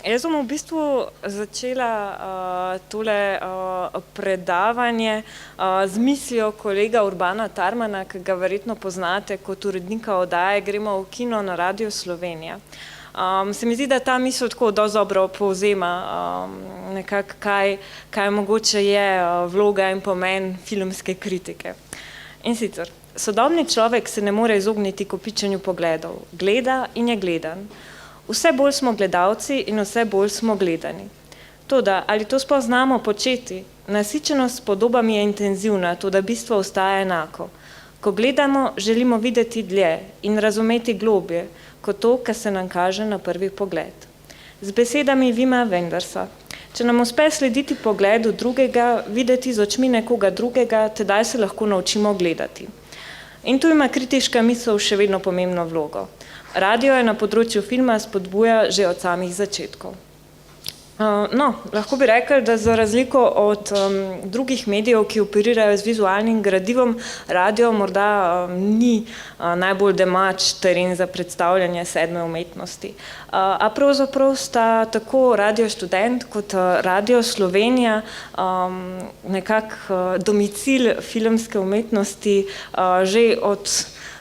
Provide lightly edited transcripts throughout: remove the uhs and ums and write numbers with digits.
Jaz bom v bistvu začela tole predavanje z mislijo kolega Urbana Tarmana, ki ga verjetno poznate kot urednika oddaje Gremo v kino na Radio Slovenija. Se mi zdi, da ta misel tako dosti dobro povzema nekako, kaj mogoče je vloga in pomen filmske kritike. In sicer, sodobni človek se ne more izogniti kopičenju pogledov. Gleda in je gledan. Vse bolj smo gledalci in vse bolj smo gledani. Toda, ali to sploh znamo početi? Nasičenost s podobami je intenzivna, toda bistvo ostaja enako. Ko gledamo, želimo videti dlje in razumeti globje, kot to, kar se nam kaže na prvi pogled. Z besedami Wima Wendersa. Če nam uspe slediti pogledu drugega, videti z očmi nekoga drugega, tedaj se lahko naučimo gledati. In tu ima kritiška misel še vedno pomembno vlogo. Radio je na področju filma spodbuja že od samih začetkov. Lahko bi rekli, da za razliko od drugih medijev, ki operirajo z vizualnim gradivom, radio morda ni najbolj domač teren za predstavljanje sedme umetnosti. A pravzaprav sta tako Radio Študent kot Radio Slovenija nekako domicil filmske umetnosti že od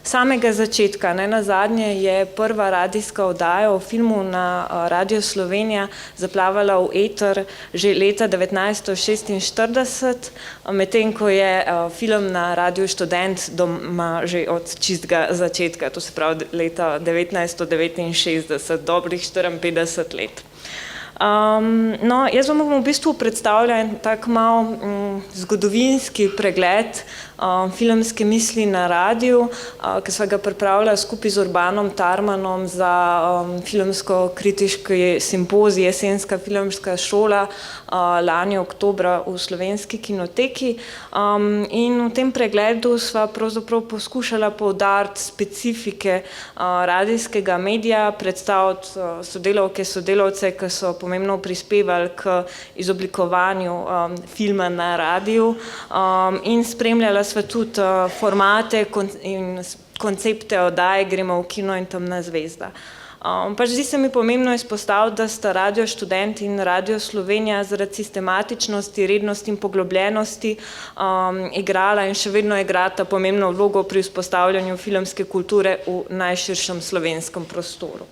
samega začetka. Nenazadnje je prva radijska oddaja o filmu na Radio Slovenija zaplavala v eter že leta 1946, medtem ko je film na Radio Študent doma že od čistega začetka, to se pravi leta 1969, dobrih 54 let. Jaz vam v bistvu predstavljam tak mal zgodovinski pregled filmske misli na radiju, ki sva ga pripravila skupaj z Urbanom Tarmanom za filmsko-kritiški simpozij Jesenska filmska šola lani oktobra v Slovenski kinoteki. In v tem pregledu sva pravzaprav poskušala poudariti specifike radijskega medija, predstaviti sodelavce, ki so pomembno prispevali k izoblikovanju filma na radiju in spremljala sva tudi formate in koncepte oddaje Gremo v kino in Temna zvezda. Zdi se mi pomembno izpostaviti, da sta Radio Študent in Radio Slovenija zaradi sistematičnosti, rednosti in poglobljenosti igrala in še vedno igrata pomembno vlogo pri vzpostavljanju filmske kulture v najširšem slovenskem prostoru.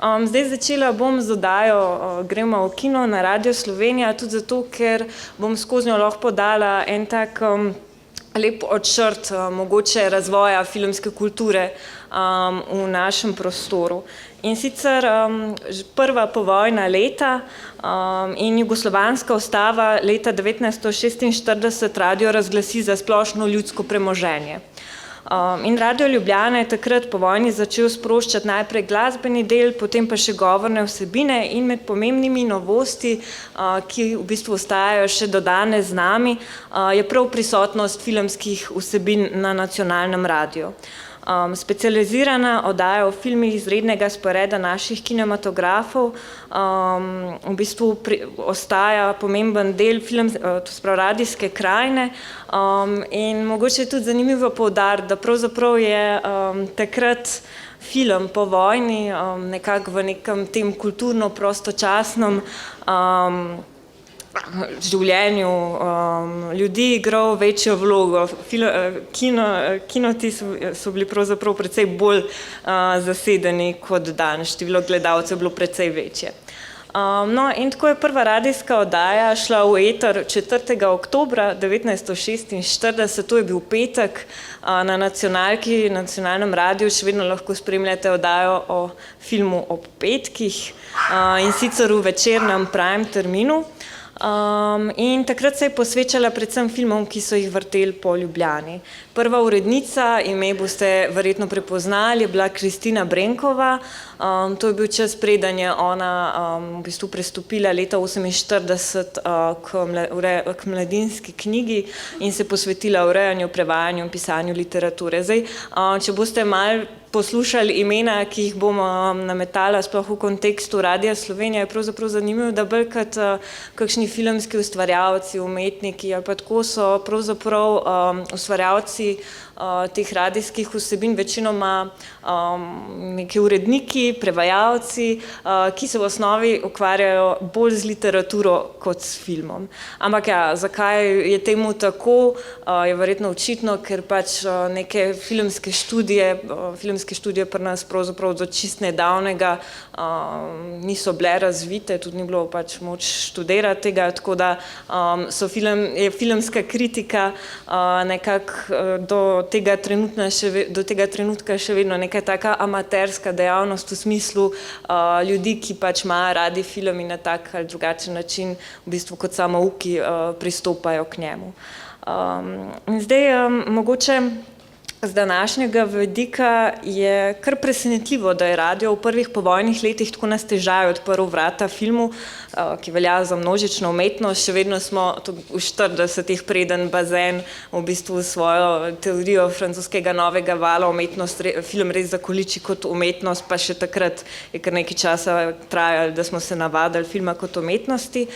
Zdaj začela bom z oddajo Gremo v kino na Radio Slovenija, tudi zato, ker bom skozi njo lahko podala en tak lep odčrt mogoče razvoja filmske kulture v našem prostoru. In sicer prva povojna leta in jugoslovanska ustava leta 1946 radio razglasi za splošno ljudsko premoženje. In Radio Ljubljana je takrat po vojni začel sproščati najprej glasbeni del, potem pa še govorne vsebine in med pomembnimi novosti, ki v bistvu ostajajo še do danes z nami, je prav prisotnost filmskih vsebin na nacionalnem radiju. Specializirana oddaja o filmih izrednega sporeda naših kinematografov v bistvu ostaja pomemben del radijske krajine in mogoče je tudi zanimivo poudariti, da pravzaprav je takrat film po vojni nekako v nekem tem kulturno prostočasnem življenju ljudi igral večjo vlogo. Kinoti so bili pravzaprav precej bolj zasedeni kot danes, število gledalcev je bilo precej večje. In tako je prva radijska oddaja šla v eter 4. oktobra 1946, to je bil petek, na nacionalki, nacionalnem radiju še vedno lahko spremljate oddajo o filmu ob petkih in sicer v večernem prime terminu. In takrat se je posvečala predvsem filmom, ki so jih vrteli po Ljubljani. Prva urednica, ime boste verjetno prepoznali, je bila Kristina Brenkova. To je bil čas, preden je ona v bistvu prestopila leta 1948 k Mladinski knjigi in se posvetila urejanju, prevajanju in pisanju literature. Zdaj, če boste malo poslušali imena, ki jih bom nametala sploh v kontekstu Radia Slovenija, je pravzaprav zanimivo, da bolj kot kakšni filmski ustvarjalci, umetniki ali pa tako so pravzaprav ustvarjalci teh radijskih vsebin večinoma neki uredniki, prevajalci, ki se v osnovi ukvarjajo bolj z literaturo kot s filmom. Ampak ja, zakaj je temu tako, je verjetno očitno, ker pač neke filmske študije pri nas pravzaprav do čist nedavnega niso bile razvite, tudi ni bilo pač moč študirati tega, tako da je filmska kritika nekako do tega trenutka še vedno neka taka amaterska dejavnost v smislu ljudi, ki pač imajo radi film in na tak ali drugačen način v bistvu kot samouki pristopajo k njemu. In zdaj mogoče z današnjega vidika je kar presenetljivo, da je radio v prvih povojnih letih tako na stežaj odprl vrata filmu, ki velja za množično umetnost. Še vedno smo v 40-ih preden Bazen v bistvu svojo teorijo francoskega novega vala film res zakoliči kot umetnost, pa še takrat je kar nekaj časa trajalo, da smo se navadili filma kot umetnosti,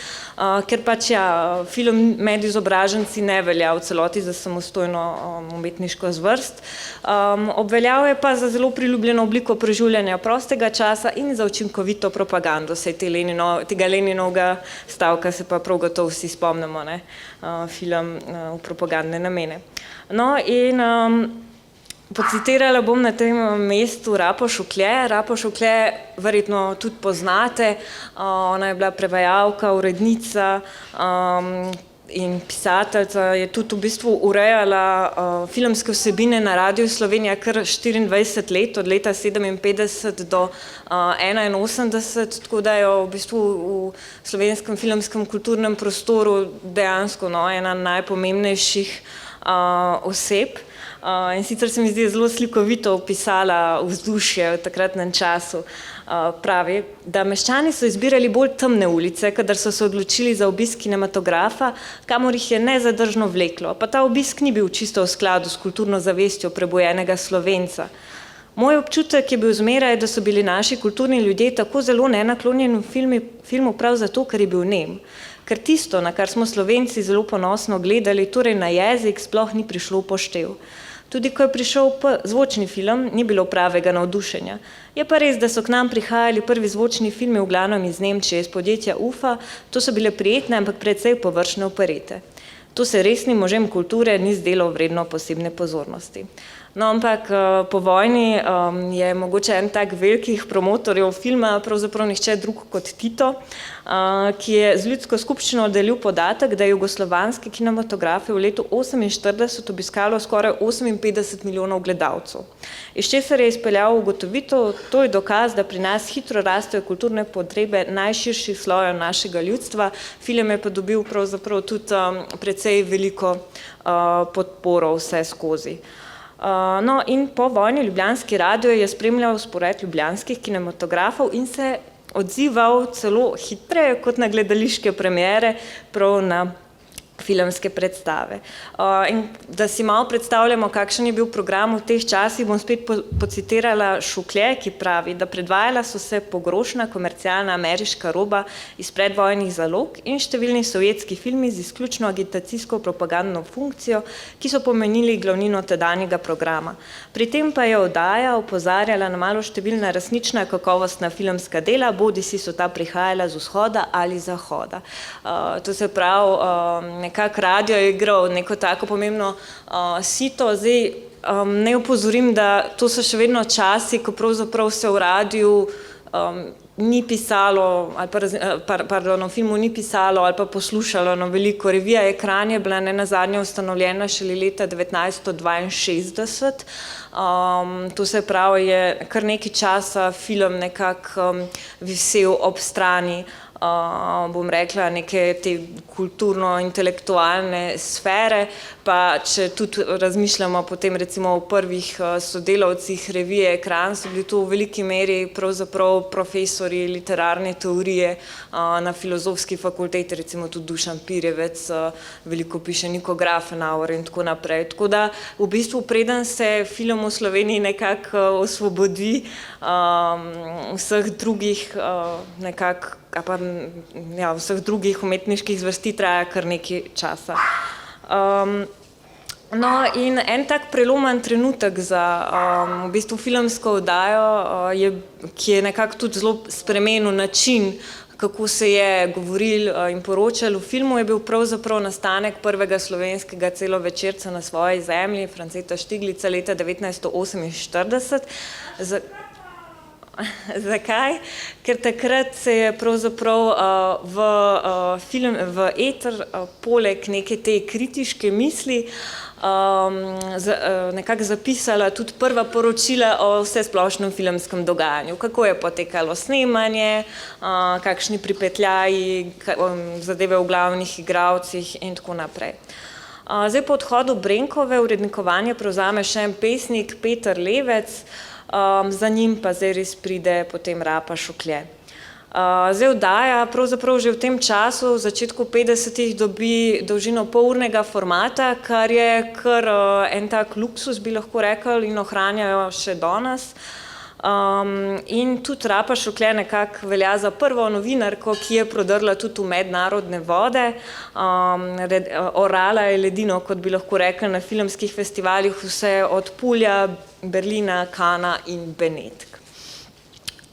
ker pač ja, film med izobraženci ne velja v celoti za samostojno umetniško zvrst. Obveljal je pa za zelo priljubljeno obliko preživljanja prostega časa in za učinkovito propagando, saj tega Leninovega stavka se pa prav gotovo vsi spomnimo, ne, film v propagandne namene. No in pocitirala bom na tem mestu Rapo Šuklje. Rapo Šuklje verjetno tudi poznate, ona je bila prevajalka, urednica, in pisateljica, je tudi v bistvu urejala filmske vsebine na Radiu Slovenija kar 24 let, od leta 57 do 81, tako da je v bistvu v slovenskem filmskem kulturnem prostoru dejansko ena najpomembnejših oseb. In sicer se mi zdi zelo slikovito opisala vzdušje v takratnem času. Pravi, da meščani so izbirali bolj temne ulice, kadar so se odločili za obisk kinematografa, kamor jih je nezadržno vleklo, pa ta obisk ni bil čisto v skladu s kulturno zavestjo prebojenega Slovenca. Moj občutek je bil zmeraj, da so bili naši kulturni ljudje tako zelo nenaklonjeni filmu prav zato, ker je bil nem. Ker tisto, na kar smo Slovenci zelo ponosno gledali, torej na jezik, sploh ni prišlo v poštev. Tudi ko je prišel zvočni film, ni bilo pravega navdušenja. Je pa res, da so k nam prihajali prvi zvočni filmi v glavnem iz Nemčije, iz podjetja UFA, to so bile prijetne, ampak precej površne operete. To se resnim možem kulture ni zdelo vredno posebne pozornosti. No, ampak po vojni je mogoče en tak velikih promotorjev filma pravzaprav nihče drug kot Tito, ki je z ljudsko skupščino delil podatek, da je jugoslovanske kinematografe v letu 1948 obiskalo skoraj 58 milijonov gledalcev. Iz česar je izpeljal ugotovitev, to je dokaz, da pri nas hitro rastejo kulturne potrebe najširših slojev našega ljudstva. Film je pa dobil pravzaprav tudi precej veliko podporo vse skozi. No, in po vojni Ljubljanski radio je spremljal spored ljubljanskih kinematografov in se odzival celo hitreje kot na gledališke premiere, prav na filmske predstave. In da si malo predstavljamo, kakšen je bil program v teh časih, bom spet pocitirala Šuklje, ki pravi, da predvajala so se pogrošna komercialna ameriška roba iz predvojnih zalog in številni sovjetski filmi z izključno agitacijsko propagandno funkcijo, ki so pomenili glavnino tedanjega programa. Pri tem pa je oddaja opozarjala na malo številna resnična kakovostna filmska dela, bodisi so ta prihajala z vzhoda ali zahoda. To se pravi, nekako radio je igral neko tako pomembno sito. Zdaj ne opozorim, da to so še vedno časi, ko pravzaprav se v radiju ni pisalo, ali pardon, v filmu ni pisalo ali pa poslušalo veliko. Revija Ekran je bila nenazadnje ustanovljena šele leta 1962. To se pravi, je kar nekaj časa film nekako visel ob strani, bom rekla, neke te kulturno-intelektualne sfere, pa če tudi razmišljamo potem recimo o prvih sodelavcih revije Ekran, so bili to v veliki meri pravzaprav profesori literarne teorije na filozofski fakulteti, recimo tudi Dušan Pirjevec, veliko piše Niko Grafenauer in tako naprej. Tako da v bistvu preden se film v Sloveniji nekako osvobodi vseh drugih nekako, vseh drugih umetniških zvrsti, traja kar nekaj časa. No, in en tak prelomen trenutek za v bistvu filmsko oddajo, ki je nekako tudi zelo spremenil način, kako se je govoril in poročal v filmu, je bil pravzaprav nastanek prvega slovenskega celovečerca Na svoji zemlji, Franceta Štiglica leta 1948. Zakaj? Ker takrat se je pravzaprav v eter poleg neke te kritiške misli nekako zapisala tudi prva poročila o vsesplošnem filmskem dogajanju. Kako je potekalo snemanje, kakšni pripetljaji, zadeve v glavnih igralcih in tako naprej. Zdaj po odhodu Brenkove urednikovanje prevzame še en pesnik, Peter Levec, za njim pa zdaj res pride potem Rapa Šuklje. Zdaj oddaja pravzaprav že v tem času, v začetku 50-ih, dobi dolžino polurnega formata, kar je kar en tak luksus, bi lahko rekli, in ohranjajo še danes. In tudi Rapa Šuklje nekako velja za prvo novinarko, ki je prodrla tudi v mednarodne vode. Orala je ledino, kot bi lahko rekli, na filmskih festivalih vse od Pulja, Berlina, Kana in Benetk.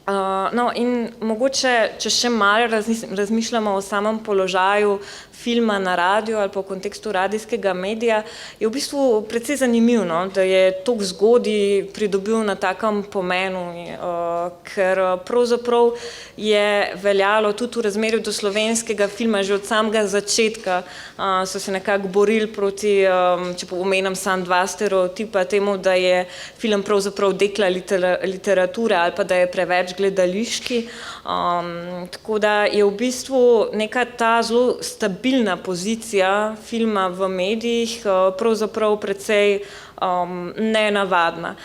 No, in mogoče, če še malo razmišljamo o samem položaju filma na radiju ali pa v kontekstu radijskega medija, je v bistvu precej zanimivo, no, da je toliko zgodaj pridobil na takem pomenu, ker pravzaprav je veljalo tudi v razmerju do slovenskega filma že od samega začetka, so se nekako borili proti, če omenim samo dva stereotipa, temu, da je film pravzaprav dekla literature ali pa da je preveč gledališki. Tako da je v bistvu neka ta zelo stabilna pozicija filma v medijih pravzaprav precej nenavadna.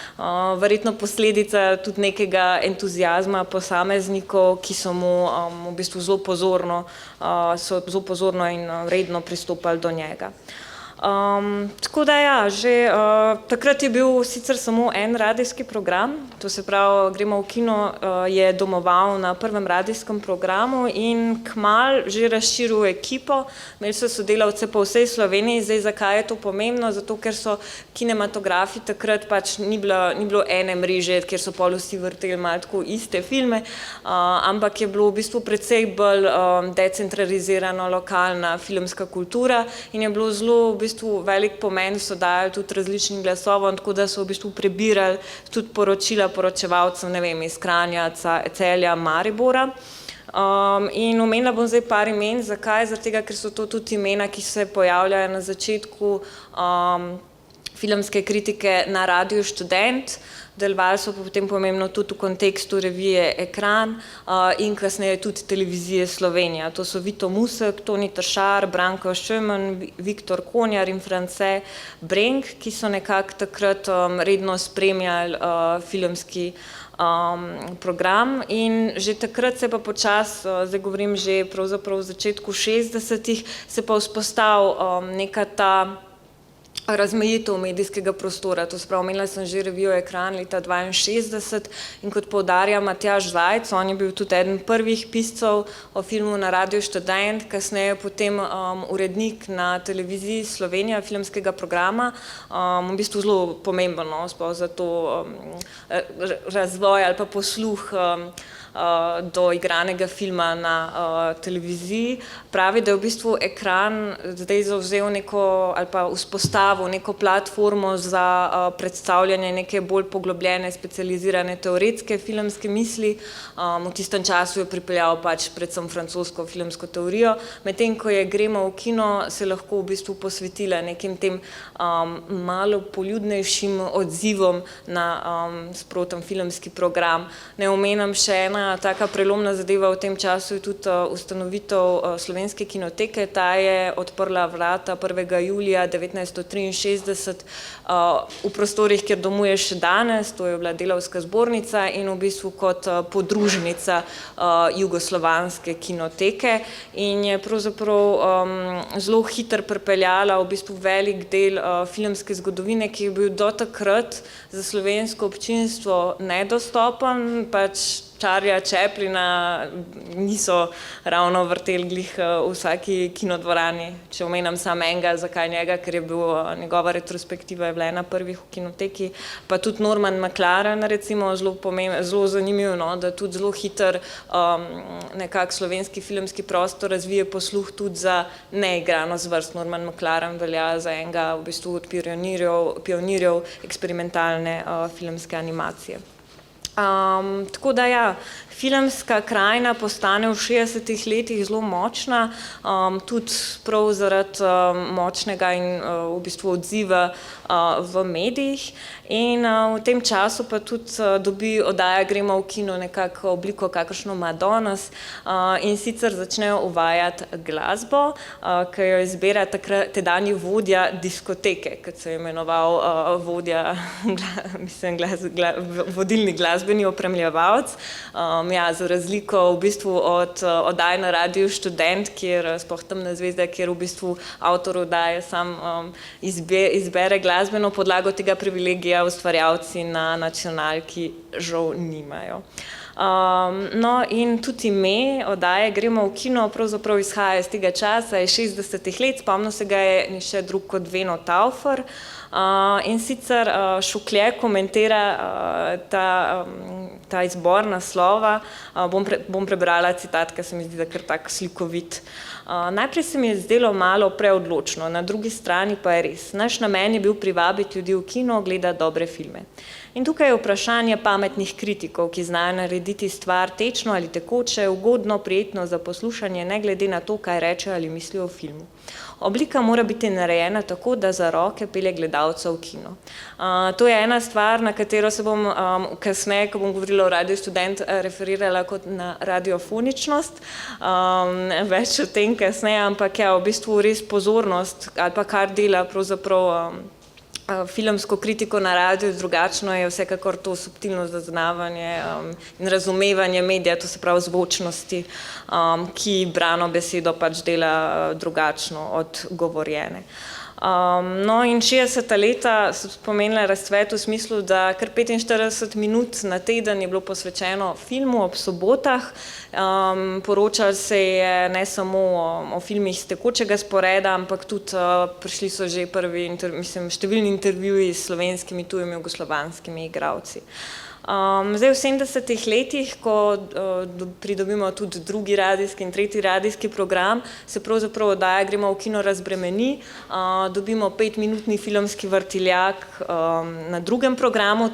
Verjetno posledica tudi nekega entuziazma posameznikov, ki so mu v bistvu zelo pozorno in redno pristopali do njega. Tako da ja, že takrat je bil sicer samo en radijski program, to se pravi Gremo v kino je domoval na prvem radijskem programu in kmalu že razširil ekipo, imeli so sodelavce po vsej Sloveniji. Zdaj, zakaj je to pomembno? Zato, ker so kinematografi takrat pač ni bilo ene mreže, kjer so pol vsi vrteli malo tako iste filme, ampak je bilo v bistvu precej bolj decentralizirano lokalna filmska kultura in je bilo zelo v bistvu velik pomen, so dajali tudi različnim glasovom, tako da so v bistvu prebirali tudi poročila poročevalcev, ne vem, iz Kranja, Celja, Maribora. In omenila bom zdaj par imen, zakaj? Zaradi tega, ker so to tudi imena, ki se pojavljajo na začetku filmske kritike na Radiu Študent, delovali so pa potem pomembno tudi v kontekstu revije Ekran in kasneje tudi televizije Slovenija. To so Vito Musek, Toni Tršar, Branko Šemen, Viktor Konjar in France Brenk, ki so nekako takrat redno spremljali filmski program in že takrat se pa počasi, zdaj govorim že pravzaprav v začetku 60-ih, se pa vzpostavil neka ta razmejitev medijskega prostora. To se pravi, omenila sem že revijo Ekran leta 62 in kot poudarja Matjaž Zajc, on je bil tudi eden prvih piscev o filmu na Radiu Študent, kasneje potem urednik na televiziji Slovenija filmskega programa, v bistvu zelo pomembno sploh za to razvoj ali pa posluh do igranega filma na televiziji. Pravi, da je v bistvu Ekran zdaj zavzel neko ali pa vzpostavil neko platformo za predstavljanje neke bolj poglobljene, specializirane teoretske filmske misli. V tistem času je pripeljal pač predvsem francosko filmsko teorijo, medtem ko je Gremo v kino se lahko v bistvu posvetila nekim tem malo poljudnejšim odzivom na sproten filmski program. Ne omenim še ena taka prelomna zadeva v tem času je tudi ustanovitev Slovenske kinoteke. Ta je odprla vrata 1. julija 1963 v prostorih, kjer domuje še danes, to je bila Delavska zbornica in v bistvu kot podružnica Jugoslovanske kinoteke in je pravzaprav zelo hitro pripeljala v bistvu velik del filmske zgodovine, ki je bil do takrat za slovensko občinstvo nedostopen, pač Charlieja Chaplina niso ravno vrteli glih v vsaki kinodvorani. Če omenim samo enega, zakaj njega, ker je bil njegova retrospektiva je bila ena prvih v kinoteki, pa tudi Norman McLaren recimo, zelo zanimivo, no, da tudi zelo hiter nekak slovenski filmski prostor razvije posluh tudi za neigrano zvrst. Norman McLaren velja za enega v bistvu od pionirjev eksperimentalne filmske animacije. Tako da ja, filmska krajina postane v 60-ih letih zelo močna, tudi prav zaradi močnega in v bistvu odziva v medijih in v tem času pa tudi dobi oddaja Gremo v kino nekako obliko, kakršno ima danes in sicer začnejo uvajati glasbo, ki jo izbira tedanji vodja diskoteke, kot se je imenoval vodja, mislim, vodilni glasbeni opremljevalec. Ja, za razliko v bistvu od oddaj na Radiu Študent, kjer sploh Temna zvezda, kjer v bistvu avtor oddaje sam izbere glasbeno podlago, tega privilegija ustvarjalci na nacionalki žal nimajo. No in tudi ime oddaje Gremo v kino pravzaprav izhaja iz tega časa, iz 60-ih let, spomnil se ga je nišče drug kot Veno Taufer in sicer Šuklje komentira ta izbor naslova, bom prebrala citat, ker se mi zdi, da kar tak slikovit. Najprej se mi je zdelo malo preodločno, na drugi strani pa je res. Naš namen je bil privabiti ljudi v kino, gledati dobre filme. In tukaj je vprašanje pametnih kritikov, ki znajo narediti stvar tečno ali tekoče, ugodno, prijetno za poslušanje, ne glede na to, kaj reče ali mislijo o filmu. Oblika mora biti narejena tako, da za roke pelje gledalca v kino. To je ena stvar, na katero se bom kasneje, ko bom govorila o Radiu Študent, referirala kot na radiofoničnost. Več o tem kasneje, ampak ja, v bistvu res pozornost ali pa kar dela pravzaprav filmsko kritiko na radiju drugačno je vsekakor to subtilno zaznavanje in razumevanje medija, to se pravi zvočnosti, ki brano besedo pač dela drugačno od govorjene. No in 60. leta so pomenila razcvet v smislu, da kar 45 minut na teden je bilo posvečeno filmu ob sobotah. Poročalo se je ne samo o filmih z tekočega sporeda, ampak tudi prišli so že prvi, številni intervjuji s slovenskimi tujimi jugoslovanskimi igralci. Zdaj v 70-ih letih, ko pridobimo tudi drugi radijski in tretji radijski program, se pravzaprav oddaja Gremo v kino razbremeni, dobimo 5-minutni filmski vrtiljak na drugem programu,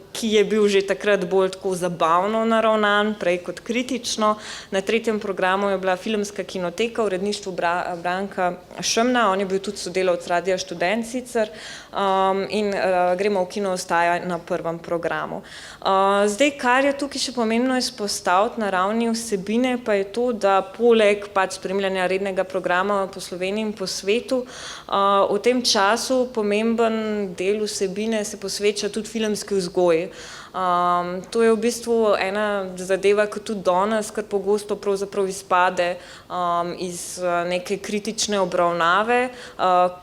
ki je bil že takrat bolj tako zabavno naravnan, prej kot kritično. Na tretjem programu je bila filmska kinoteka v uredništvu Branka Šemna, on je bil tudi sodelavec Radia Študent sicer in Gremo v kino ostaja na prvem programu. Zdaj, kar je tukaj še pomembno izpostaviti na ravni vsebine, pa je to, da poleg pač spremljanja rednega programa po Sloveniji in po svetu, v tem času pomemben del vsebine se posveča tudi filmski vzgoji. To je v bistvu ena zadeva, kot tudi danes, kar pogosto pravzaprav izpade iz neke kritične obravnave,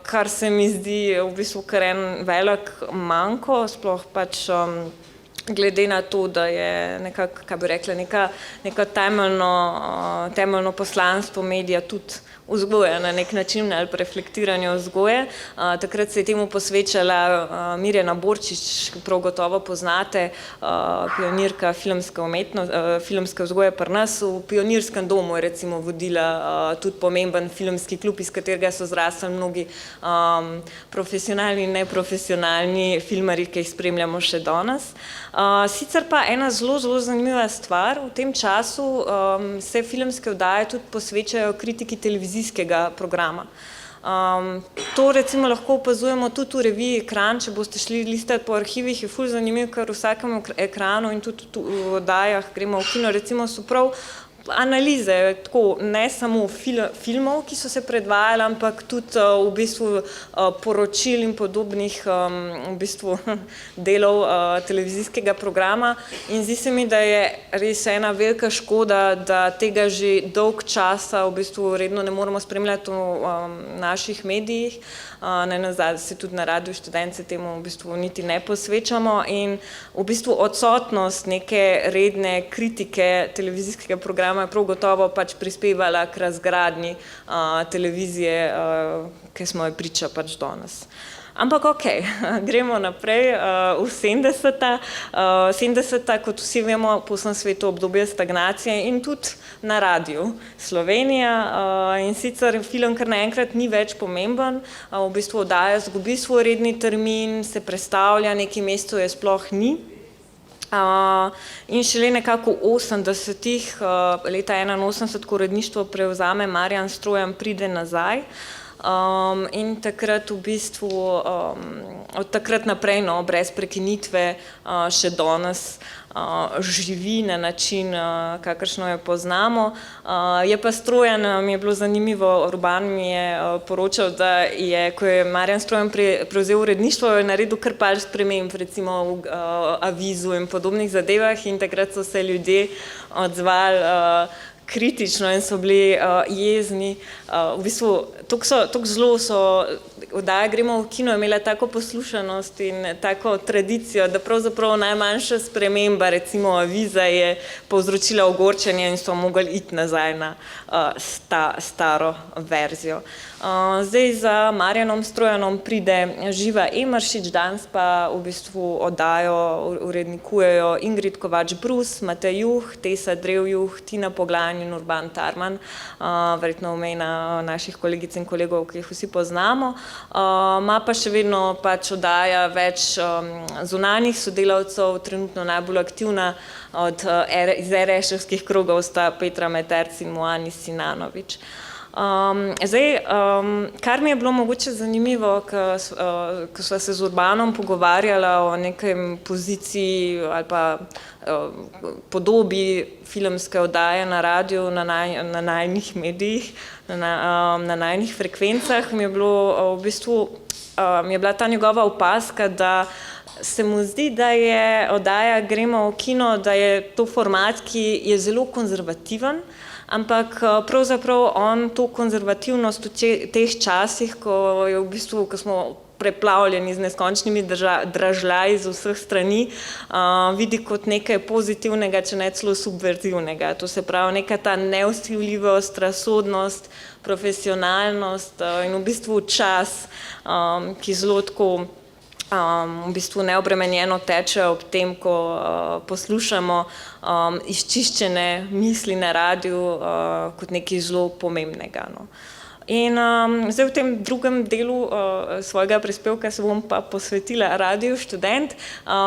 kar se mi zdi v bistvu kar en velik manko, sploh pač glede na to, da je nekako, kaj bi rekla, neko temeljno poslanstvo medija tudi vzgoja na nek način ali reflektiranje vzgoje. Takrat se je temu posvečala Mirjana Borčič, prav gotovo poznate, pionirka filmske vzgoje pri nas. V Pionirskem domu je recimo vodila tudi pomemben filmski klub, iz katerega so zrasli mnogi profesionalni in neprofesionalni filmarji, ki jih spremljamo še danes. Sicer pa ena zelo zanimiva stvar, v tem času se filmske oddaje tudi posvečajo kritiki televizijskega programa. To recimo lahko opazujemo tudi v reviji Ekran, če boste šli listati po arhivih, je ful zanimivo, ker v vsakem ekranu in tudi v oddajah Gremo v kino, recimo so prav analize, tako, ne samo filmov, ki so se predvajali, ampak tudi v bistvu poročil in podobnih v bistvu delov televizijskega programa. In zdi se mi, da je res ena velika škoda, da tega že dolg časa v bistvu redno ne moremo spremljati v naših medijih. Nenazadnje se tudi na Radiu Študent se temu v bistvu niti ne posvečamo in v bistvu odsotnost neke redne kritike televizijskega programa je prav gotovo pač prispevala k razgradnji televizije, ki smo jo priča pač danes. Ampak okej, gremo naprej v 70. 70. kot vsi vemo, po vsem svetu obdobje stagnacije in tudi na Radiu Slovenija in sicer film kar naenkrat ni več pomemben, v bistvu oddaja izgubi svoj redni termin, se prestavlja, nekaj mestov je sploh ni. In šele nekako v 80-ih, leta 81, ko uredništvo prevzame Marjan Strojan, pride nazaj. In takrat v bistvu, od takrat naprej, no, brez prekinitve, še danes živi na način, kakršno jo poznamo. Je pa Strojan, mi je bilo zanimivo, Urban mi je poročal, da je, ko je Marjan Strojan prevzel uredništvo, je naredil kar par sprememb, recimo v avizu in podobnih zadevah in takrat so se ljudje odzvali kritično in so bili jezni. V bistvu, tako zelo so oddaje Gremo v kino imela tako poslušanost in tako tradicijo, da pravzaprav najmanjša sprememba, recimo aviza, je povzročila ogorčenje in so mogli iti nazaj na staro verzijo. Zdaj za Marjanom Strojanom pride Živa Emeršič, danes pa v bistvu oddajo urednikujejo Ingrid Kovač Brus, Matej Juh, Tesa Drevjuh, Tina Poglajen in Urban Tarman, verjetno imena naših kolegic in kolegov, ki jih vsi poznamo. Ma pa še vedno pač oddaja več zunanjih sodelavcev, trenutno najbolj aktivna iz RS-ovskih krogov sta Petra Meterc in Moani Sinanovič. Zdaj, kar mi je bilo mogoče zanimivo, ko sva se z Urbanom pogovarjala o nekem poziciji ali pa podobi filmske oddaje na radiu, na najinih medijih, na najinih frekvencah, mi je bila ta njegova opazka, da se mu zdi, da je oddaja Gremo v kino, da je to format, ki je zelo konzervativen, ampak pravzaprav on to konzervativnost v teh časih, ko je v bistvu, ko smo preplavljeni z neskončnimi dražljaji z vseh strani, vidi kot nekaj pozitivnega, če ne celo subverzivnega. To se pravi, neka ta nevsiljivost, razsodnost, profesionalnost in v bistvu čas, ki zelo tako v bistvu neobremenjeno teče ob tem, ko poslušamo izčiščene misli na radiu kot nekaj zelo pomembnega. No. In zdaj v tem drugem delu svojega prispevka se bom pa posvetila Radiu Študent,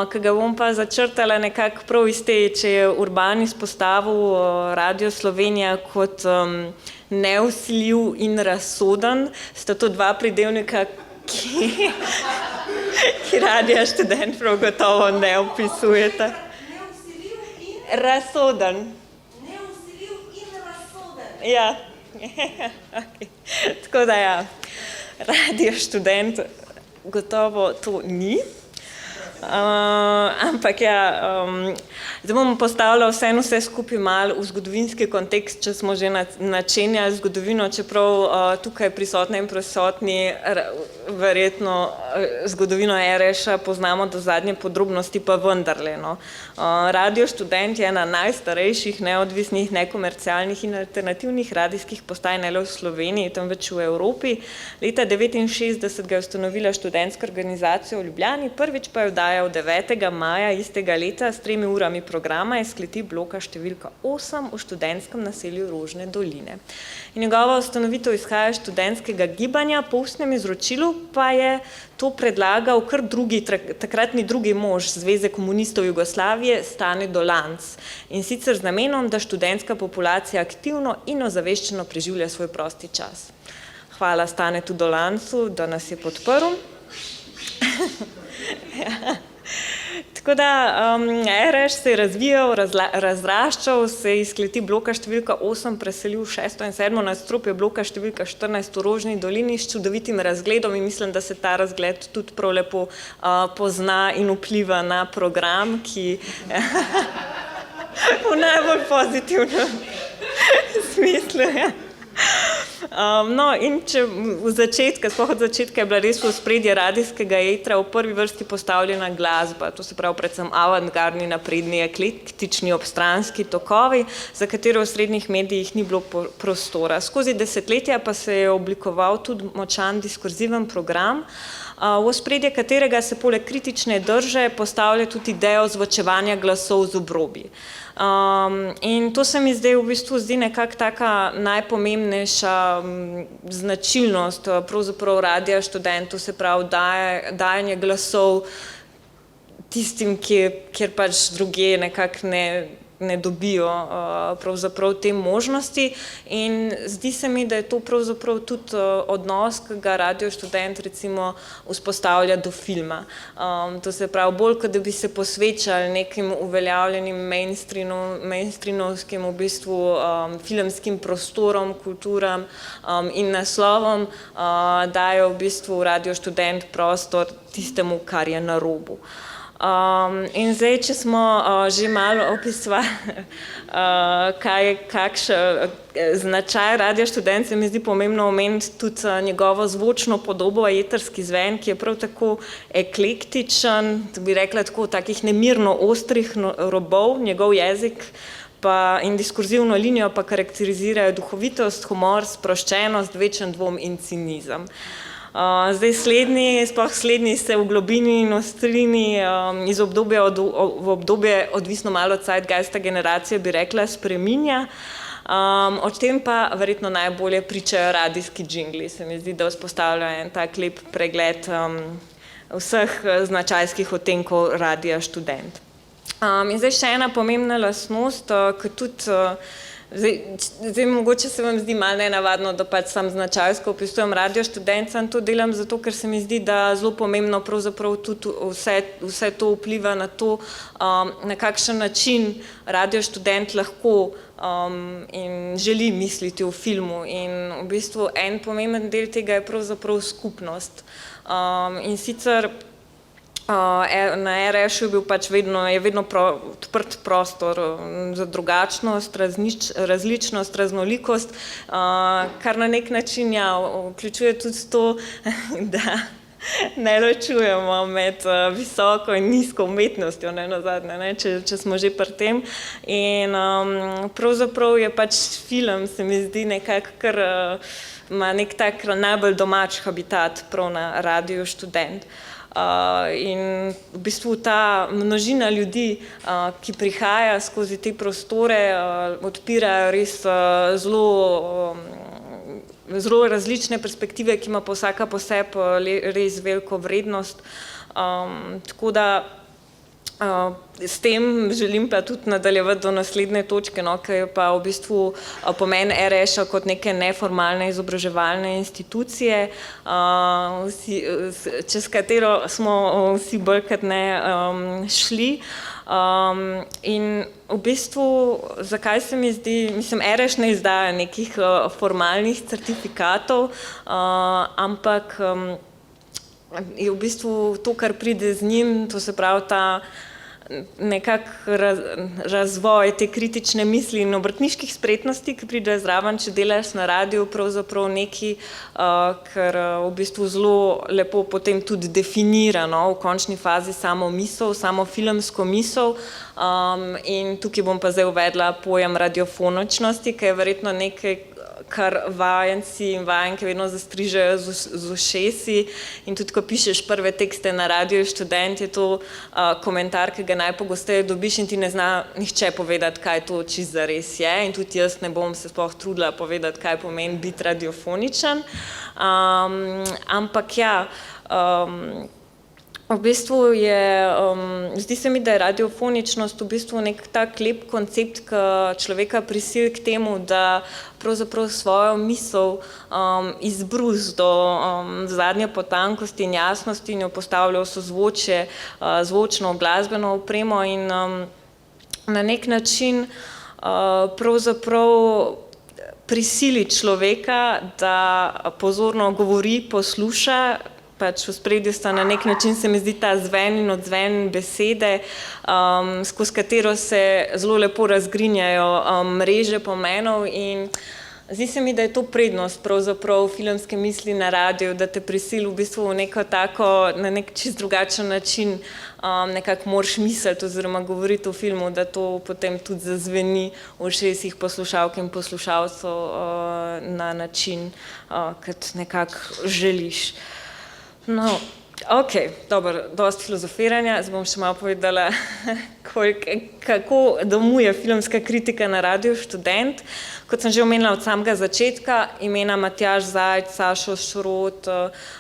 ki ga bom pa začrtala nekako prav iz te, če je Urban izpostavil Radio Slovenija kot nevsiljiv in razsoden, sta to dva pridevnika, ki Radia Študent prav gotovo ne opisujeta. Nevsiljiv in razsoden. Nevsiljiv in razsoden. Ja. Okay. Tako da ja, Radio Študent gotovo to ni. Ampak ja, zdaj bom postavila vse skupaj malo v zgodovinski kontekst, če smo že načenjali zgodovino, čeprav tukaj prisotne in prisotni verjetno zgodovino RS-a poznamo do zadnje podrobnosti, pa vendarle. No. Radio Študent je ena najstarejših, neodvisnih, nekomercialnih in alternativnih radijskih postaj ne le v Sloveniji, temveč v Evropi. Leta 1969 ga je ustanovila študentska organizacija v Ljubljani, prvič pa je od 9. maja istega leta s 3 urami programa iz kleti bloka številka 8 v študentskem naselju Rožne doline. In njegova ustanovitev izhaja iz študentskega gibanja, po ustnem izročilu pa je to predlagal kar takratni drugi mož Zveze komunistov Jugoslavije, Stane Dolanc. In sicer z namenom, da študentska populacija aktivno in ozaveščeno preživlja svoj prosti čas. Hvala Stanetu Dolancu, da nas je podprl. Ja. Tako da RŠ se je razvijal, razraščal, se je iz kleti bloka številka 8 preselil v 6. in 7. nadstropje bloka številka 14 v Rožni dolini s čudovitim razgledom in mislim, da se ta razgled tudi prav lepo pozna in vpliva na program, ki v najbolj pozitivnem smislu. No, in če v začetku, sploh od začetka je bila res v ospredje radijskega etra v prvi vrsti postavljena glasba, to se pravi predvsem avantgardni, napredni, eklektični, obstranski tokovi, za katero v srednjih medijih ni bilo prostora. Skozi desetletja pa se je oblikoval tudi močan diskurziven program, v ospredje katerega se poleg kritične drže postavlja tudi idejo zvočevanja glasov z obrobji. In to se mi zdaj v bistvu zdi nekako taka najpomembnejša značilnost pravzaprav Radia Študent, to se pravi dajanje glasov tistim, kjer pač drugje nekako ne dobijo pravzaprav te možnosti in zdi se mi, da je to pravzaprav tudi odnos, ki ga Radio Študent recimo vzpostavlja do filma. To se pravi, bolj kot da bi se posvečali nekim uveljavljenim mainstreamovskim v bistvu filmskim prostorom, kulturam in naslovom, dajo v bistvu Radio Študent prostor tistemu, kar je na robu. In zdaj, če smo že malo opisovali, kakšen značaj Radia Študent, se mi zdi pomembno omeniti tudi njegovo zvočno podobo, etrski zven, ki je prav tako eklektičen, bi rekla tako, takih nemirno ostrih robov, njegov jezik in diskurzivno linijo pa karakterizirajo duhovitost, humor, sproščenost, večen dvom in cinizem. Zdaj slednji se v globini in ostrini iz obdobja v obdobje, odvisno malo od zeitgeista generacije, bi rekla, spreminja. O tem pa verjetno najbolje pričajo radijski džingli. Se mi zdi, da vzpostavljajo en tak lep pregled vseh značajskih odtenkov Radia Študent. In zdaj še ena pomembna lastnost, ki tudi Zdaj, mogoče se vam zdi malo nenavadno, da pač sam značajsko opisujem Radio Študent, sam to delam zato, ker se mi zdi, da zelo pomembno pravzaprav tudi vse to vpliva na to, na kakšen način Radio Študent lahko in želi misliti v filmu. In v bistvu en pomemben del tega je pravzaprav skupnost. In sicer na RŠ je bil pač vedno odprt prostor za drugačnost, različnost, raznolikost, kar na nek način vključuje tudi to, da ne ločujemo med visoko in nizko umetnostjo, nazadnje, če smo že pri tem. In pravzaprav je pač film, se mi zdi nekako, kar ima nek tak najbolj domač habitat prav na Radiu Študent. In v bistvu ta množina ljudi, ki prihaja skozi te prostore, odpirajo res zelo različne perspektive, ki ima pa vsaka po sebi res veliko vrednost. Tako da s tem želim pa tudi nadaljevati do naslednje točke, ki je pa v bistvu pomen RŠ-a kot neke neformalne izobraževalne institucije, čez katero smo vsi bolj kot ne šli. In v bistvu, zakaj se mi zdi, mislim, RŠ ne izdaja nekih formalnih certifikatov, ampak je v bistvu to, kar pride z njim, to se pravi ta nekak razvoj te kritične misli in obrtniških spretnosti, ki pride zraven, če delaš na radiju, pravzaprav nekaj, kar v bistvu zelo lepo potem tudi definira v končni fazi samo misel, samo filmsko misel. In tukaj bom pa zdaj uvedla pojem radiofoničnosti, ki je verjetno nekaj, kar vajenci in vajenke vedno zastrižejo z ušesi in tudi, ko pišeš prve tekste na Radiu Študent, je to komentar, ki ga najpogosteje dobiš in ti ne zna nihče povedati, kaj to čisto zares je in tudi jaz ne bom se sploh trudila povedati, kaj pomeni biti radiofoničen. Ampak ja, V bistvu zdi se mi, da je radiofoničnost v bistvu nek tak lep koncept, ki človeka prisili k temu, da pravzaprav svojo misel izbrus do zadnje potankosti in jasnosti in jo postavlja v sozvočje, zvočno, glasbeno opremo in na nek način pravzaprav prisili človeka, da pozorno govori, posluša, pač v spredju sta na nek način, se mi zdi, ta zven in odzven besede, skozi katero se zelo lepo razgrinjajo mreže pomenov in zdi se mi, da je to prednost pravzaprav filmske misli na radiju, da te prisili v bistvu v neko tako, na nek čist drugačen način nekako moraš misliti oziroma govoriti o filmu, da to potem tudi zazveni v ušesih poslušalk in poslušalcev na način, kot nekako želiš. No, ok, dobro, dosti filozofiranja, zdaj bom še malo povedala, kako domuje filmska kritika na Radiu Študent. Kot sem že omenila od samega začetka, imena Matjaž Zajc, Sašo Šrot,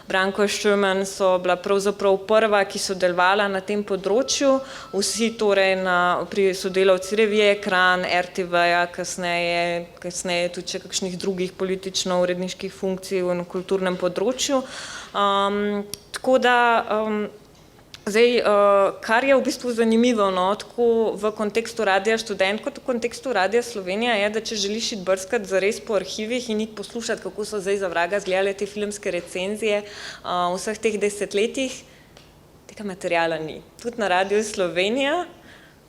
Branko Štuman so bila pravzaprav prva, ki so delovala na tem področju, vsi torej pri sodelavci revije Ekran, RTV-ja, kasneje tudi še kakšnih drugih politično-uredniških funkcij na kulturnem področju. Tako da, zdaj, kar je v bistvu zanimivo, tako v kontekstu Radia Študent kot v kontekstu Radia Slovenija je, da če želiš iti brskati zares po arhivih in iti poslušati, kako so zdaj za vraga izgledale te filmske recenzije vseh teh desetletjih, tega materiala ni. Tudi na Radiu Slovenija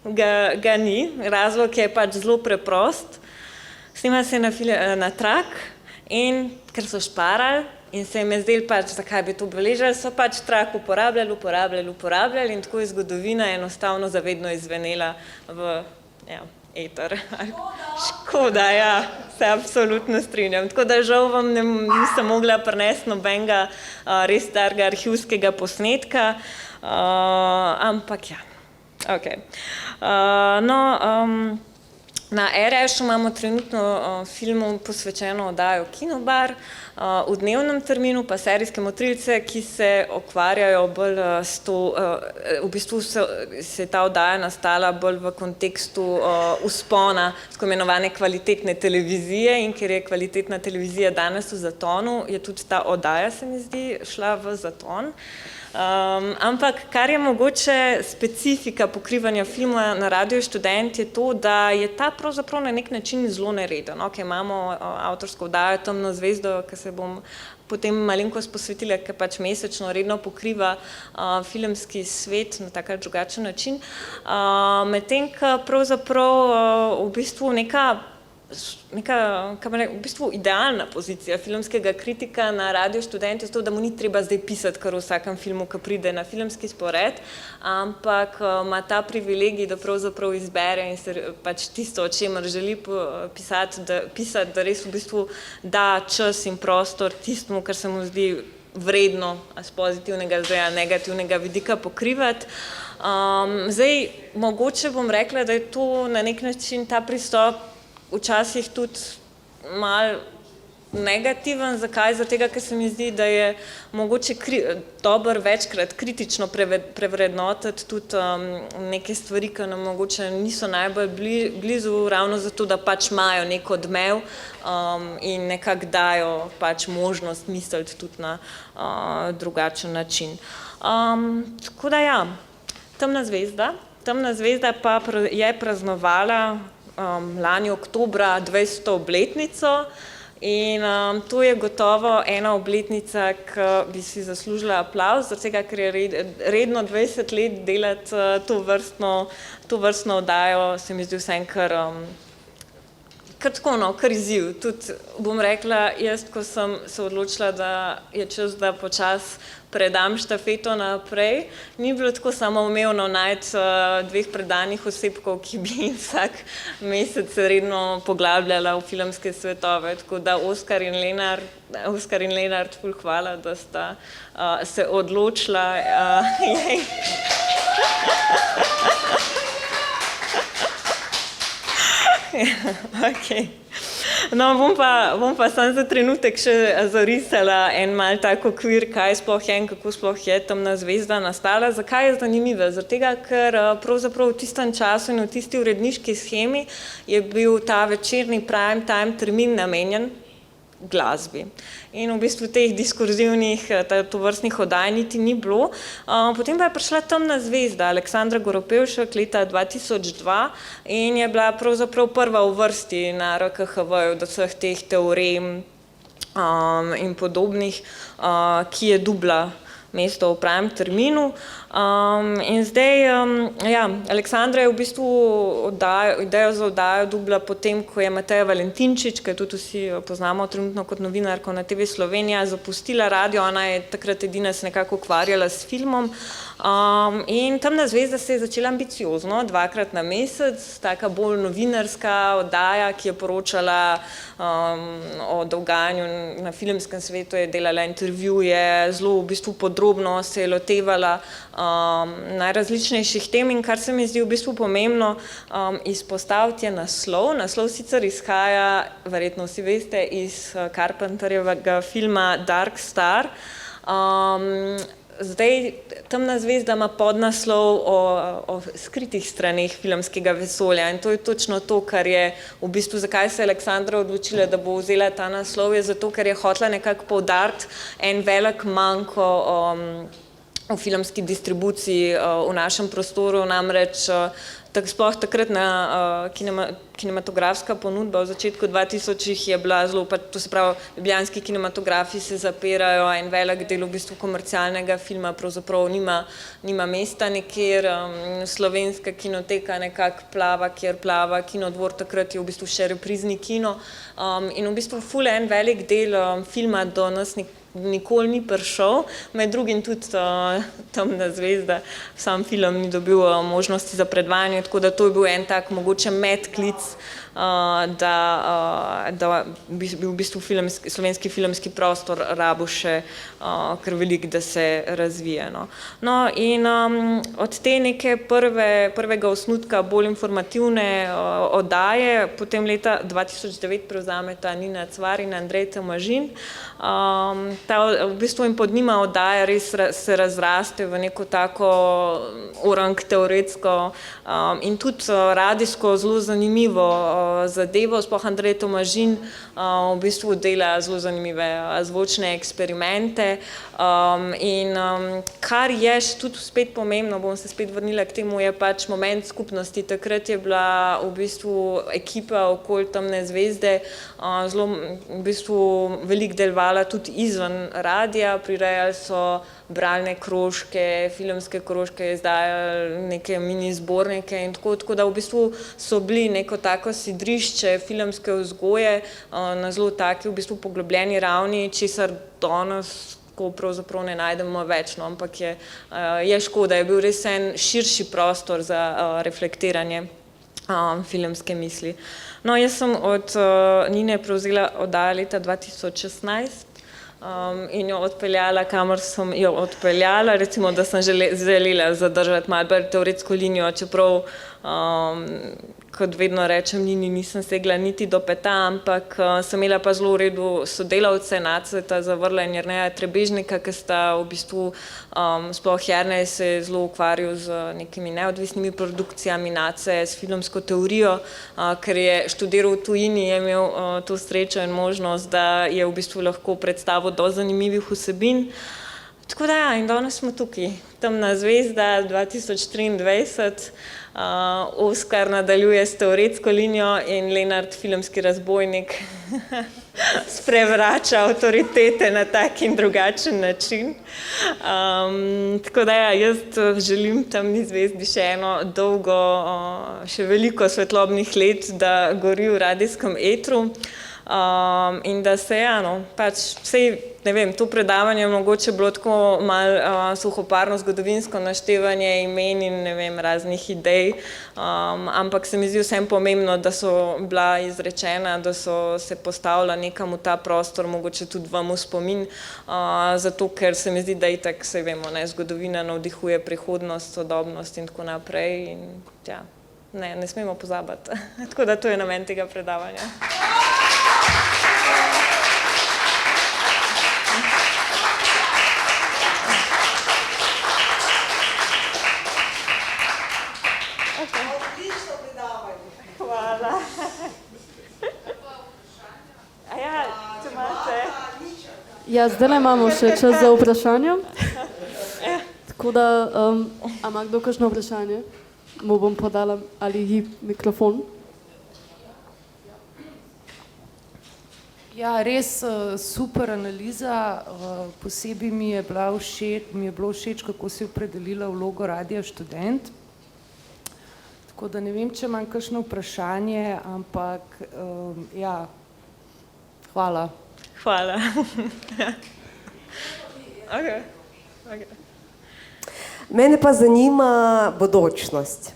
ga ni, razlog je pač zelo preprost. Snima se na trak in ker so šparali, in se jim je zdelo pač, zakaj bi to beležili, so pač trak uporabljali in tako je zgodovina enostavno zavedno izvenela v eter. Škoda, ja, se absolutno strinjam. Tako da žal vam nisem mogla prinesti nobenega res starega arhivskega posnetka, ampak ja, ok. Na RŠ imamo trenutno filmu posvečeno oddajo Kinobar, v dnevnem terminu pa serijske motrice, ki se ukvarjajo bolj s to, v bistvu se je ta oddaja nastala bolj v kontekstu vzpona tako imenovane kvalitetne televizije in ker je kvalitetna televizija danes v zatonu, je tudi ta oddaja, se mi zdi, šla v zaton. Ampak kar je mogoče specifika pokrivanja filma na Radiu Študent je to, da je ta pravzaprav na nek način zelo nereden. Ok, imamo avtorsko oddajo Temno zvezdo, ki se bom potem malenkost posvetila, ki pač mesečno redno pokriva filmski svet na tak ali drugačen način. Medtem, ko pravzaprav v bistvu v bistvu idealna pozicija filmskega kritika na Radiu Študent je to, da mu ni treba zdaj pisati kar v vsakem filmu, ki pride na filmski spored, ampak ima ta privilegij, da pravzaprav izbere in se pač tisto, o čemer želi pisati, da res v bistvu da čas in prostor tistemu, kar se mu zdi vredno z pozitivnega, zdaj negativnega vidika pokrivati. Zdaj, mogoče bom rekla, da je to na nek način ta pristop včasih tudi malo negativen. Zakaj? Zato, ker se mi zdi, da je mogoče dobro večkrat kritično prevrednotiti tudi neke stvari, ki nam mogoče niso najbolj blizu, ravno zato, da pač imajo nek odmev in nekako dajo pač možnost misliti tudi na drugačen način. Tako da ja, Temna zvezda pa je praznovala lani oktobra 20. obletnico in to je gotovo ena obletnica, ki bi si zaslužila aplavz, zaradi tega, ker je redno 20 let delati to vrstno oddajo, se mi zdi vsem kar izziv. Tudi bom rekla, jaz, ko sem se odločila, da je čas, da počas predam štafeto naprej, ni bilo tako samoumevno najti dveh predanih osebkov, ki bi vsak mesec redno poglabljala v filmske svetove. Tako da Oskar in Lenart, ful hvala, da sta se odločila. No, bom pa samo za trenutek še zarisala en mal tak okvir, kaj sploh je in kako sploh je Temna zvezda nastala. Zakaj je zanimiva? Zaradi tega, ker pravzaprav v tistem času in v tisti uredniški shemi je bil ta večerni prime time termin namenjen glasbi. In v bistvu teh diskurzivnih, tovrstnih oddaj niti ni bilo. Potem pa je prišla Temna zvezda Aleksandra Goropevšek leta 2002 in je bila pravzaprav prva v vrsti na RKHV-ju do vseh teh teorem in podobnih, ki je dubla mesto v prime terminu. In zdaj, Aleksandra je v bistvu idejo za oddajo dubla potem, ko je Mateja Valentinčič, ki jo tudi vsi poznamo trenutno kot novinarko na TV Slovenija, zapustila radio, ona je takrat edina se nekako ukvarjala s filmom. In Temna zvezda se je začela ambiciozno, 2-krat na mesec, taka bolj novinarska oddaja, ki je poročala o dogajanju na filmskem svetu, je delala intervjuje, zelo v bistvu podrobno se je lotevala najrazličnejših tem in kar se mi zdi v bistvu pomembno izpostaviti je naslov. Naslov sicer izhaja, verjetno vsi veste, iz Carpenterjevega filma Dark Star. Zdaj, Temna zvezda ima podnaslov o skritih straneh filmskega vesolja in to je točno to, kar je v bistvu, zakaj se je Aleksandra odločila, da bo vzela ta naslov, je zato, ker je hotela nekako poudariti en velik manko v filmski distribuciji v našem prostoru, namreč sploh takratna kinematografska ponudba v začetku 2000-ih je bila zelo, to se pravi, ljubljanski kinematografi se zapirajo, en velik del v bistvu komercialnega filma pravzaprav nima mesta nekjer, slovenska kinoteka nekako plava, kjer plava Kinodvor, takrat je v bistvu še reprizni kino in v bistvu ful en velik del filma do nas nikoli ni prišel, med drugim tudi Temna zvezda, sam film ni dobil možnosti za predvajanje, tako da to je bil en tak mogoče medklic, da bi v bistvu slovenski filmski prostor rabil še kar veliko, da se razvije. No in od te neke prvega osnutka bolj informativne oddaje, potem leta 2009 prevzameta Nina Cvar in Andrej Tomažin. V bistvu in pod njima oddaja res se razraste v neko tako orang teoretsko in tudi radijsko zelo zanimivo zadevo, sploh Andrej Tomažin v bistvu dela zelo zanimive zvočne eksperimente in kar je tudi spet pomembno, bom se spet vrnila k temu, je pač moment skupnosti. Takrat je bila v bistvu ekipa okoli Temne zvezde zelo v bistvu veliko delovala tudi izven radija, prirejali so bralne krožke, filmske krožke, izdajali neke mini zbornike in tako da v bistvu so bili neko tako sidrišče filmske vzgoje na zelo taki v bistvu poglobljeni ravni, česar danes pravzaprav ne najdemo več, ampak je škoda, je bil res en širši prostor za reflektiranje filmske misli. No, jaz sem od Nine prevzela oddajo leta 2016 in jo odpeljala, kamor sem jo odpeljala, recimo, da sem želela zadržati malo bolj teoretsko linijo, čeprav, kot vedno rečem, nisem segla niti do peta, ampak sem imela pa zelo v redu sodelavce, Naceta Zavrla in Jerneja Trebežnika, ki sta v bistvu, sploh Jernej se je zelo ukvarjal z nekimi neodvisnimi produkcijami, Nace s filmsko teorijo, ker je študiral v tujini, je imel to srečo in možnost, da je v bistvu lahko predstavil do zanimivih vsebin. Tako da in danes smo tukaj. Temna zvezda 2023, Oskar nadaljuje s teoretsko linijo in Lenart, filmski razbojnik, sprevrača avtoritete na tak in drugačen način. Tako da jaz želim Temni zvezdi še eno dolgo, še veliko svetlobnih let, da gori v radijskem etru. In da se pač sej, ne vem, to predavanje je mogoče bilo tako malo suhoparno zgodovinsko naštevanje imen in ne vem, raznih idej, ampak se mi zdi vsem pomembno, da so bila izrečena, da so se postavila nekam v ta prostor, mogoče tudi vam v spomin, zato ker se mi zdi, da itak, sej vemo, zgodovina navdihuje prihodnost, sodobnost in tako naprej in ne smemo pozabiti. Tako da to je namen tega predavanja. Ja, zdaj imamo še čas za vprašanje. Tako da, a ima kdo kakšno vprašanje? Mu bom podala ali ji mikrofon. Ja, res super analiza, posebej mi je bilo všeč, kako si opredelila vlogo Radia Študent. Tako da ne vem, če imam kakšno vprašanje, ampak ja, hvala. Hvala. Mene pa zanima bodočnost.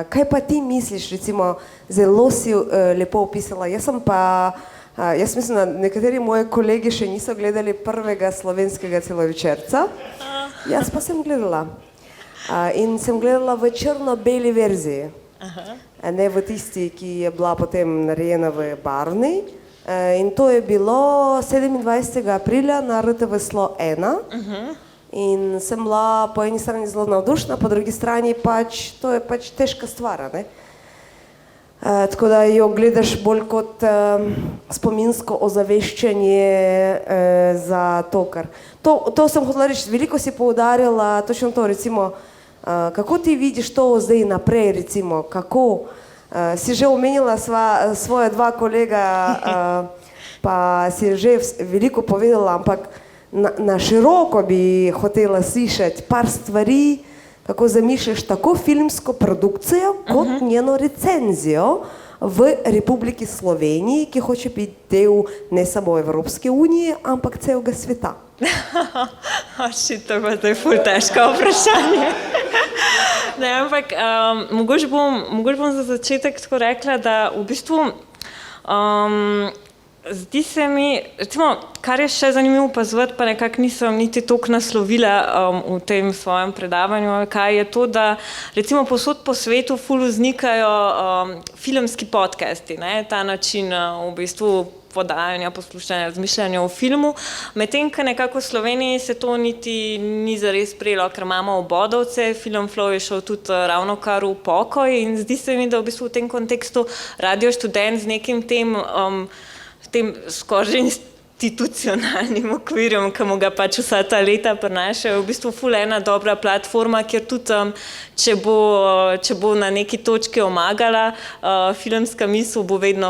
Kaj pa ti misliš, recimo, zelo si lepo opisala. Jaz mislim, da nekateri moji kolegi še niso gledali prvega slovenskega celovečerca. Jaz pa sem gledala. In sem gledala v črno-beli verziji. Ne v tisti, ki je bila potem narejena v barvni. In to je bilo 27. aprila na RTV Slo 1. In sem bila po eni strani zelo navdušena, po drugi strani to je težka stvar, ne? Tako da jo gledaš bolj kot spominsko ozaveščanje za to, kar. To sem hotela reči, veliko si poudarjala točno to, recimo, kako ti vidiš to zdaj naprej, recimo, kako si že omenila svoja dva kolega, pa si že veliko povedala, ampak na široko bi hotela slišati par stvari, kako zamišljaš tako filmsko produkcijo, kot njeno recenzijo v Republiki Sloveniji, ki hoče biti del ne samo Evropske unije, ampak celega sveta. To je pa zdaj ful težko vprašanje. Ne, ampak mogoče bom za začetek tako rekla, da v bistvu zdi se mi, recimo, kar je še zanimivo opazovati, pa nekako nisem niti toliko naslovila v tem svojem predavanju, kaj je to, da recimo povsod po svetu ful vznikajo filmski podcasti, ne, ta način v bistvu podajanja, poslušanja, razmišljanja o filmu, medtem ko nekako v Sloveniji se to niti ni zares prejelo, ker imamo obodovce, Film Flow je šel tudi ravno kar v pokoj in zdi se mi, da v bistvu v tem kontekstu Radio Študent z nekim tem skoraj institucionalnim okvirjem, ki mu ga vsa ta leta prinašajo, v bistvu ful ena dobra platforma, kjer tudi, če bo na neki točki omagala filmska misel, bo vedno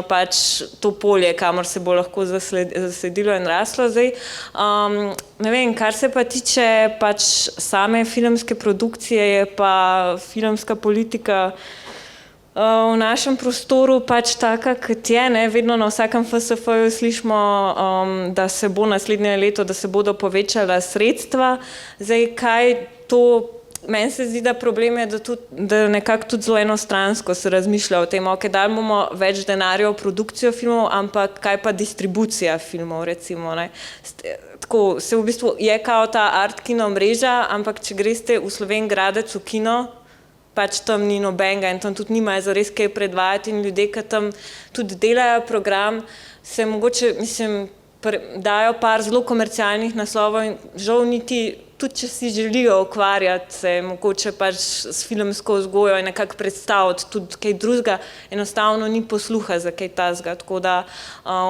to polje, kamor se bo lahko zasedilo in raslo. Zdaj, ne vem, kar se pa tiče same filmske produkcije, je pa filmska politika v našem prostoru taka, kot je, ne, vedno na vsakem FSF-ju slišimo, da se bo naslednje leto, da se bodo povečala sredstva. Zdaj, kaj to, meni se zdi, da problem je, da nekako tudi zelo enostransko se razmišlja o tem, dali bomo več denarja v produkcijo filmov, ampak kaj pa distribucija filmov, recimo, ne. Tako, se v bistvu je kao ta art kino mreža, ampak če greste v Slovenj Gradec v kino, tam ni nobenega in tam tudi nimajo zares kaj predvajati in ljudje, ki tam tudi delajo program, se mogoče, dajo par zelo komercialnih naslovov in žal niti, tudi če si želijo ukvarjati se mogoče s filmsko vzgojo in nekako predstaviti tudi kaj drugega, enostavno ni posluha za kaj takega, tako da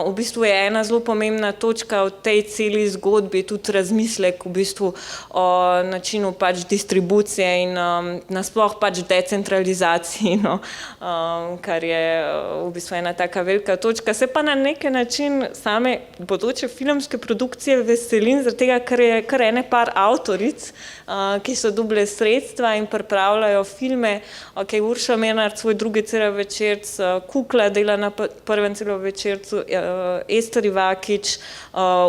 v bistvu je ena zelo pomembna točka v tej celi zgodbi, tudi razmislek v bistvu o načinu distribucije in nasploh decentralizaciji, kar je v bistvu ena taka velika točka. Se pa na neki način same bodoče filmske produkcije veselim, zaradi tega, ker je kar ene par avtoric, ki so dobile sredstva in pripravljajo filme. Urša Menard svoj drugi celovečerc, Kukla dela na prvem celovečercu, Ester Ivakič,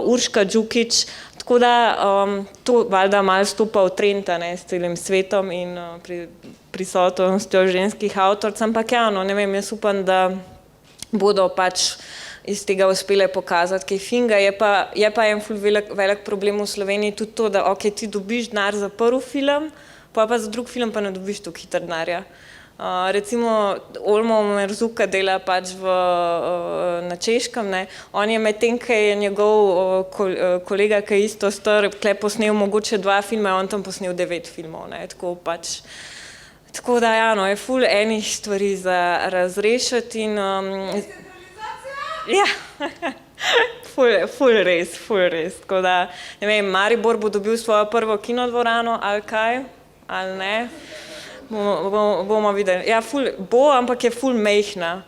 Urška Đukić, tako da to valjda malo stopa v trend, ne, s celim svetom in prisotnostjo ženskih avtoric, ampak ne vem, jaz upam, da bodo iz tega uspele pokazati kaj finga. Je pa en ful velik problem v Sloveniji tudi to, da ti dobiš denar za prvi film, pa za drug film pa ne dobiš toliko hitro denarja. Recimo Olmo Merzuka dela na Češkem, ne, on je medtem, ko je njegov kolega, ki je isto star, tukaj posnel mogoče 2 filma, on tam posnel 9 filmov, ne, tako da je ful enih stvari za razrešiti in ja, Ful res. Tako da, ne vem, Maribor bo dobil svojo prvo kinodvorano ali kaj, ali ne. Bomo videli. Ja, ful bo, ampak je ful mejhna.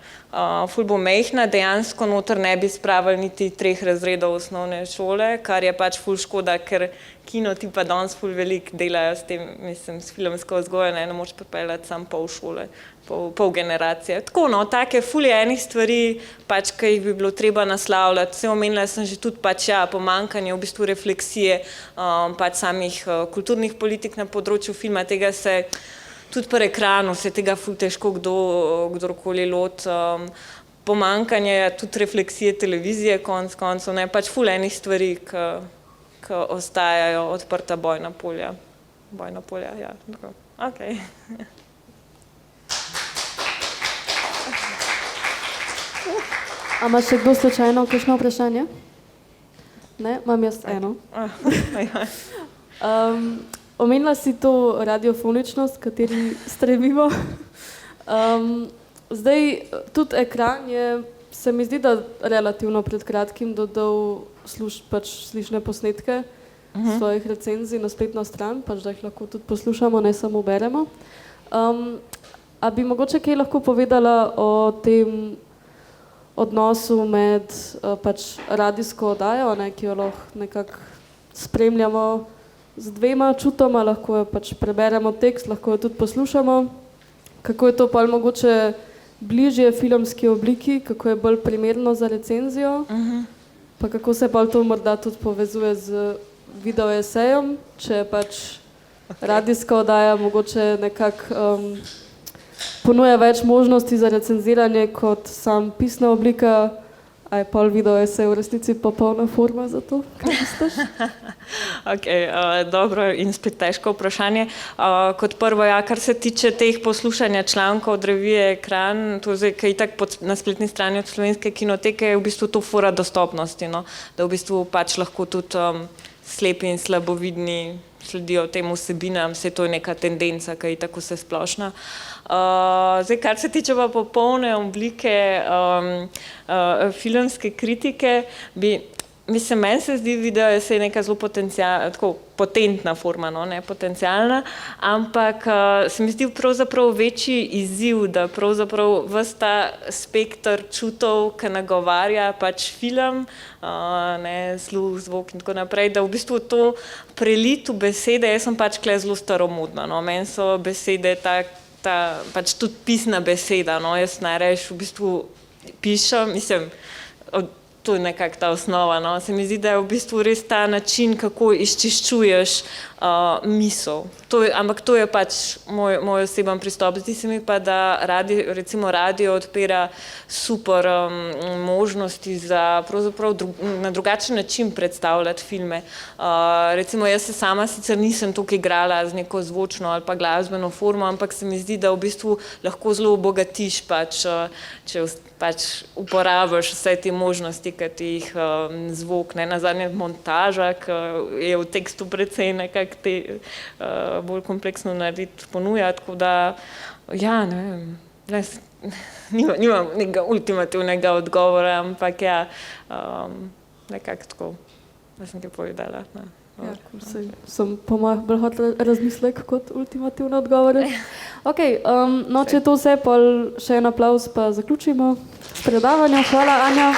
Ful bo mejhna, dejansko noter ne bi spravili niti 3 razredov osnovne šole, kar je pač ful škoda, ker kino ti pa danes ful veliko delajo s tem, mislim, s filmsko vzgojo, ne moč pripeljati sam pol šole, pol generacije. Tako, no, take ful je enih stvari, pač, ki jih bi bilo treba naslavljati. Vse omenila sem že tudi pač, ja, pomanjkanje v bistvu refleksije, pač samih kulturnih politik na področju filma, tega se tudi pri ekranu se tega ful težko kdorkoli lot. Pomanjkanje tudi refleksije televizije konc koncev, ne, pač ful enih stvari, ki ostajajo odprta bojna polja. Ja, tako. Okay. A ima še kdo slučajno kakšno vprašanje? Ne, imam jaz eno. Omenila si to radiofoničnost, kateri stremimo. Zdaj, tudi ekran je, se mi zdi, da relativno pred kratkim dodal slišne posnetke svojih recenzij na spletno stran, pač da jih lahko tudi poslušamo, ne samo beremo. A bi mogoče kaj lahko povedala o tem odnosu med pač radijsko oddajo, ki jo lahko nekako spremljamo z 2 čutoma, lahko jo pač preberemo tekst, lahko jo tudi poslušamo. Kako je to pa mogoče bližje filmski obliki, kako je bolj primerno za recenzijo, pa kako se pa to morda tudi povezuje z video esejem, če je pač radijska oddaja mogoče nekako ponuja več možnosti za recenziranje kot sam pisna oblika. A je pol video esej v resnici popolna forma za to? Kaj misliš? Dobro in spet težko vprašanje. Kot prvo, ja, kar se tiče teh poslušanja člankov od revije Ekran, to zdaj, ki je itak na spletni strani od Slovenske kinoteke, je v bistvu to fora dostopnosti, no? Da v bistvu pač lahko tudi slepi in slabovidni sledijo tem vsebinam, vse to je neka tendenca, ki je tako vse splošna. Zdaj, kar se tiče pa popolne oblike filmske kritike, mislim, meni se zdi video esej neka zelo tako potentna forma, no, ne potencialna, ampak se mi zdi pravzaprav večji izziv, da pravzaprav ves ta spekter čutov, ki nagovarja pač film, ne, sluh, zvok in tako naprej, da v bistvu to prelit v besede, jaz sem pač kle zelo staromodna, no, meni so besede pač tudi pisna beseda, no, jaz najraješ v bistvu pišem, mislim, to je nekako ta osnova, no, se mi zdi, da je v bistvu res ta način, kako izčiščuješ misel. Ampak to je pač moj oseben pristop. Zdi se mi pa, da recimo radio odpira super možnosti za pravzaprav na drugačen način predstavljati filme. Recimo jaz se sama sicer nisem tukaj igrala z neko zvočno ali pa glasbeno formo, ampak se mi zdi, da v bistvu lahko zelo obogatiš pač, če pač uporabiš vse te možnosti, ki ti jih zvok, ne, nazadnje montaža, ki je v tekstu precej nekako te bolj kompleksno narediti ponuja, tako da, ja, ne vem, nimam nekega ultimativnega odgovora, ampak ja, nekako tako, da sem kaj povedala. Ja, sem po mojem bolj hotel razmislek kot ultimativne odgovore. No, če to vse, pol še en aplavz pa zaključimo s predavanjem. Hvala, Anja.